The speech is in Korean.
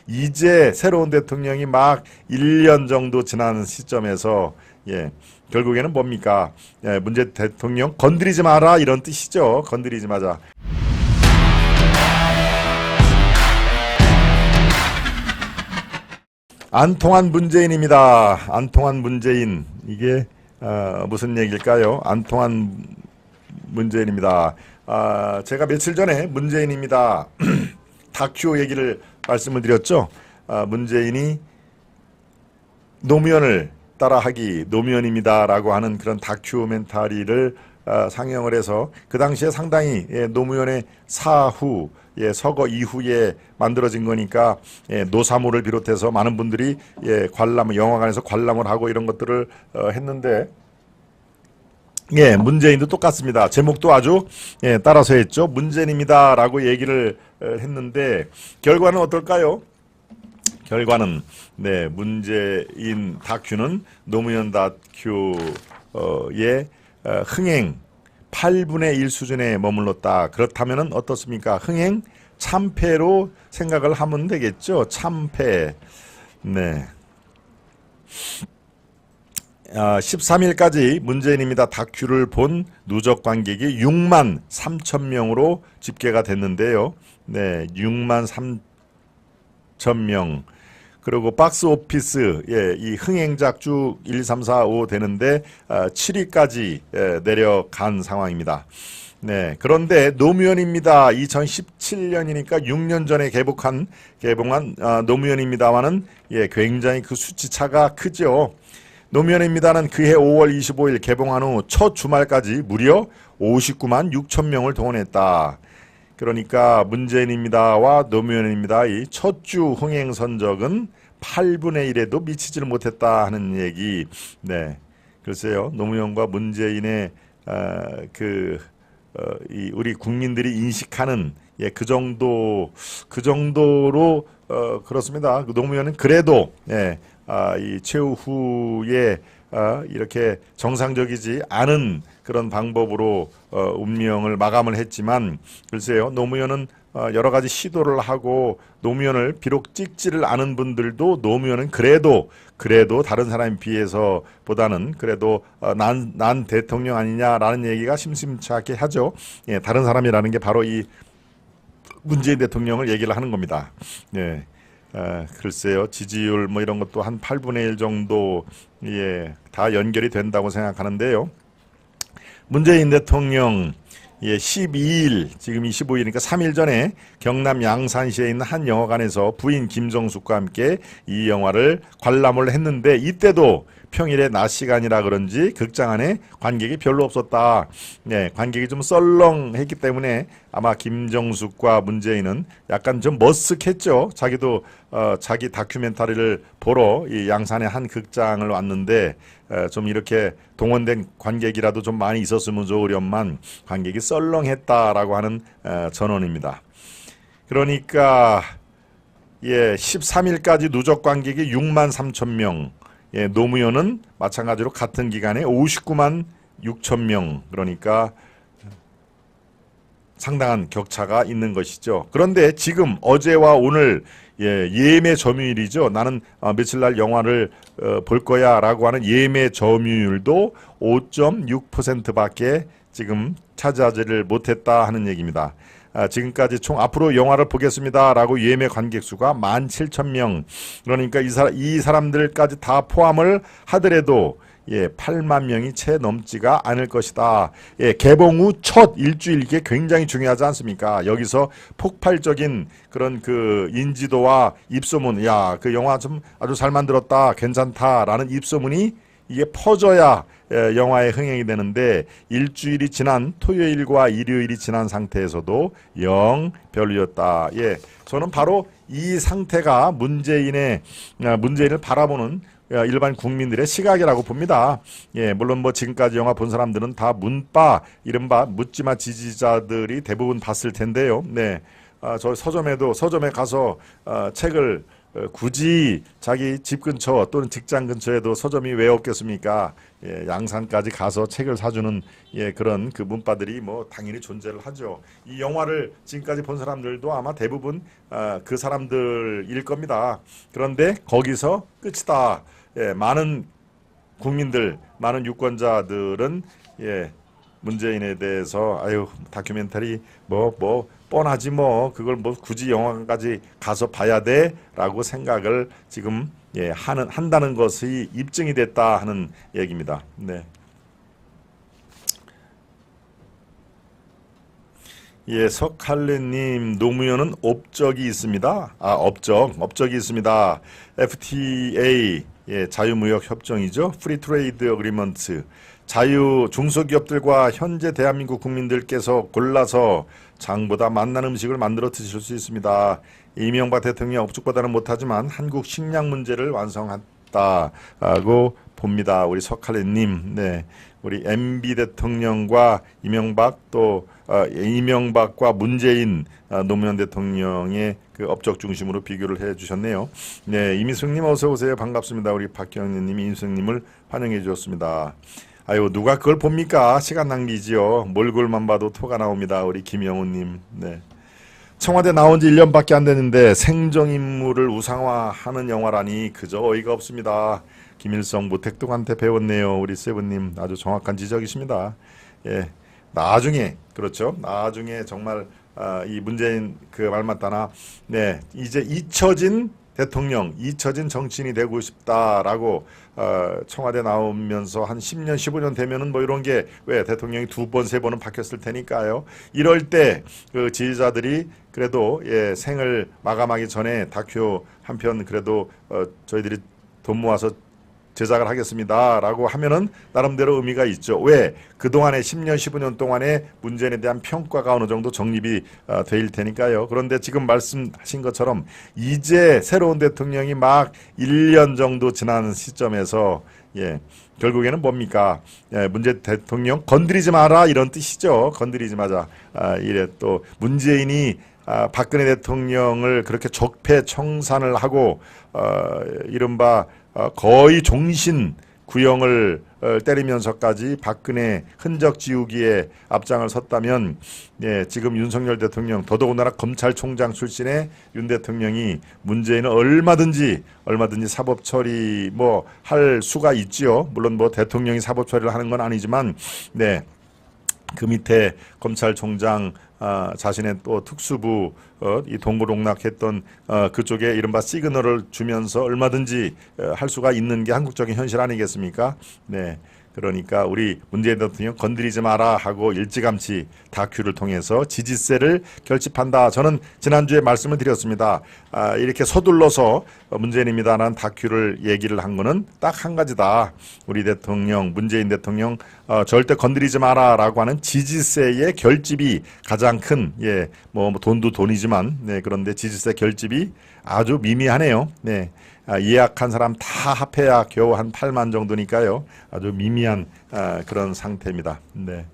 이제 새로운 대통령이 막 1년 정도 지난 시점에서 결국에는 뭡니까? 문재인 대통령 건드리지 마라 이런 뜻이죠. 건드리지 마자. 안 통한 문재인입니다. 안 통한 문재인. 이게 무슨 얘기일까요? 안 통한 문재인입니다. 제가 며칠 전에 문재인입니다. 다큐 얘기를 말씀을 드렸죠. 문재인이 노무현을 따라하기 노무현입니다라고 하는 그런 다큐멘터리를 상영을 해서 그 당시에 상당히 노무현의 사후 서거 이후에 만들어진 거니까 노사모를 비롯해서 많은 분들이 관람 영화관에서 관람을 하고 이런 것들을 했는데 문재인도 똑같습니다. 제목도 아주 따라서 했죠. 문재인입니다라고 얘기를 했는데 결과는 어떨까요? 결과는 문재인 다큐는 노무현 다큐의 흥행 8분의 1 수준에 머물렀다. 그렇다면 어떻습니까? 흥행 참패로 생각을 하면 되겠죠. 참패. 13일까지 문재인입니다 다큐를 본 누적 관객이 6만 3천 명으로 집계가 됐는데요. 6만 3천 명. 그리고 박스 오피스 이 흥행작 쭉 1, 2, 3, 4, 5 되는데 7위까지 내려간 상황입니다. 그런데 노무현입니다. 2017년이니까 6년 전에 개봉한 노무현입니다와는 굉장히 그 수치 차가 크죠. 노무현입니다는 그해 5월 25일 개봉한 후 첫 주말까지 무려 59만 6천 명을 동원했다. 그러니까 문재인입니다와 노무현입니다의 첫 주 흥행 선적은 8분의 1에도 미치지를 못했다 하는 얘기. 글쎄요. 노무현과 문재인의 우리 국민들이 인식하는 그 정도로 그렇습니다. 노무현은 그래도 이 최후 후에 이렇게 정상적이지 않은 그런 방법으로 운명을 마감을 했지만 글쎄요. 노무현은 여러 가지 시도를 하고 노무현을 비록 찍지를 않은 분들도 노무현은 그래도 다른 사람에 비해서 보다는 그래도 난 대통령 아니냐라는 얘기가 심심찮게 하죠. 다른 사람이라는 게 바로 이 문재인 대통령을 얘기를 하는 겁니다. 글쎄요. 지지율 뭐 이런 것도 한 8분의 1 정도 다 연결이 된다고 생각하는데요. 문재인 대통령 12일 지금 25일이니까 3일 전에 경남 양산시에 있는 한 영화관에서 부인 김정숙과 함께 이 영화를 관람을 했는데 이때도 평일에 낮 시간이라 그런지 극장 안에 관객이 별로 없었다. 관객이 좀 썰렁했기 때문에 아마 김정숙과 문재인은 약간 좀 머쓱했죠. 자기도 자기 다큐멘터리를 보러 이 양산의 한 극장을 왔는데 좀 이렇게 동원된 관객이라도 좀 많이 있었으면 좋으련만 관객이 썰렁했다라고 하는 전언입니다. 그러니까 13일까지 누적 관객이 6만 3천 명. 노무현은 마찬가지로 같은 기간에 59만 6천 명. 그러니까 상당한 격차가 있는 것이죠. 그런데 지금 어제와 오늘 예매 점유율이죠. 나는 며칠 날 영화를 볼 거야 라고 하는 예매 점유율도 5.6%밖에 지금 차지하지를 못했다 하는 얘기입니다. 지금까지 총 앞으로 영화를 보겠습니다 라고 예매 관객 수가 17,000명. 그러니까 이 사람들까지 다 포함을 하더라도 8만 명이 채 넘지가 않을 것이다. 개봉 후 첫 일주일 이게 굉장히 중요하지 않습니까? 여기서 폭발적인 그런 그 인지도와 입소문, 야, 그 영화 좀 아주 잘 만들었다, 괜찮다라는 입소문이 이게 퍼져야 영화의 흥행이 되는데 일주일이 지난 토요일과 일요일이 지난 상태에서도 영 별로였다. 저는 바로 이 상태가 문재인을 바라보는 일반 국민들의 시각이라고 봅니다. 물론 뭐 지금까지 영화 본 사람들은 다 문바, 이른바 묻지마 지지자들이 대부분 봤을 텐데요. 저 서점에 가서 책을 굳이 자기 집 근처 또는 직장 근처에도 서점이 왜 없겠습니까? 예, 양산까지 가서 책을 사주는 예, 그런 그 문바들이 뭐 당연히 존재를 하죠. 이 영화를 지금까지 본 사람들도 아마 대부분 그 사람들일 겁니다. 그런데 거기서 끝이다. 예, 많은 국민들, 많은 유권자들은 예, 문재인에 대해서 아유 다큐멘터리 뭐 뻔하지 뭐 그걸 뭐 굳이 영화관까지 가서 봐야 돼라고 생각을 지금 예, 한다는 것이 입증이 됐다 하는 얘기입니다. 네. 예, 석할래님 노무현은 업적이 있습니다. 업적이 있습니다. FTA 예, 자유무역 협정이죠. 프리 트레이드 어그리먼트. 중소기업들과 현재 대한민국 국민들께서 골라서 장보다 맛난 음식을 만들어 드실 수 있습니다. 이명박 대통령 업적보다는 못하지만 한국 식량 문제를 완성했다고 봅니다. 우리 석할래님, 네, 우리 MB 대통령과 이명박과 문재인 노무현 대통령의 그 업적 중심으로 비교를 해주셨네요. 네, 이미숙님 어서 오세요. 반갑습니다. 우리 박경리님이 이미숙님을 환영해 주셨습니다. 아유 누가 그걸 봅니까? 시간 낭비지요. 몰골만 봐도 토가 나옵니다. 우리 김영훈님. 네. 청와대 나온 지 1년밖에 안 됐는데 생존인물을 우상화하는 영화라니 그저 어이가 없습니다. 김일성 모택동한테 배웠네요. 우리 세븐님 아주 정확한 지적이십니다. 예, 나중에 그렇죠. 나중에 정말 이 문재인 그 말 맞다나 네 이제 잊혀진 대통령, 잊혀진 정치인이 되고 싶다라고 청와대 나오면서 한 10년, 15년 되면은 뭐 이런 게 왜 대통령이 2번, 3번은 바뀌었을 테니까요. 이럴 때 그 지지자들이 그래도 예, 생을 마감하기 전에 다큐 한 편 그래도 저희들이 돈 모아서 제작을 하겠습니다 라고 하면은 나름대로 의미가 있죠. 왜? 그동안에 10년 15년 동안에 문재인에 대한 평가가 어느 정도 정립이 될 테니까요. 그런데 지금 말씀하신 것처럼 이제 새로운 대통령이 막 1년 정도 지난 시점에서 예, 결국에는 뭡니까? 예, 문재인 대통령 건드리지 마라 이런 뜻이죠. 건드리지 마자. 이래 또 문재인이 박근혜 대통령을 그렇게 적폐청산을 하고 이른바 거의 종신 구형을 때리면서까지 박근혜 흔적 지우기에 앞장을 섰다면 예, 지금 윤석열 대통령 더더군다나 검찰총장 출신의 윤 대통령이 문재인은 얼마든지 사법 처리 뭐 할 수가 있지요. 물론 뭐 대통령이 사법 처리를 하는 건 아니지만 네. 그 밑에 검찰총장 자신의 또 특수부 이 동고동락했던 그쪽에 이른바 시그널을 주면서 얼마든지 할 수가 있는 게 한국적인 현실 아니겠습니까? 네. 그러니까 우리 문재인 대통령 건드리지 마라 하고 일찌감치 다큐를 통해서 지지세를 결집한다. 저는 지난주에 말씀을 드렸습니다. 이렇게 서둘러서 문재인입니다라는 다큐를 얘기를 한 거는 딱 한 가지다. 우리 대통령, 문재인 대통령 절대 건드리지 마라라고 하는 지지세의 결집이 가장 큰, 예, 뭐 돈도 돈이지만, 네, 그런데 지지세 결집이 아주 미미하네요. 네. 예약한 사람 다 합해야 겨우 한 8만 정도니까요. 아주 미미한 그런 상태입니다. 네.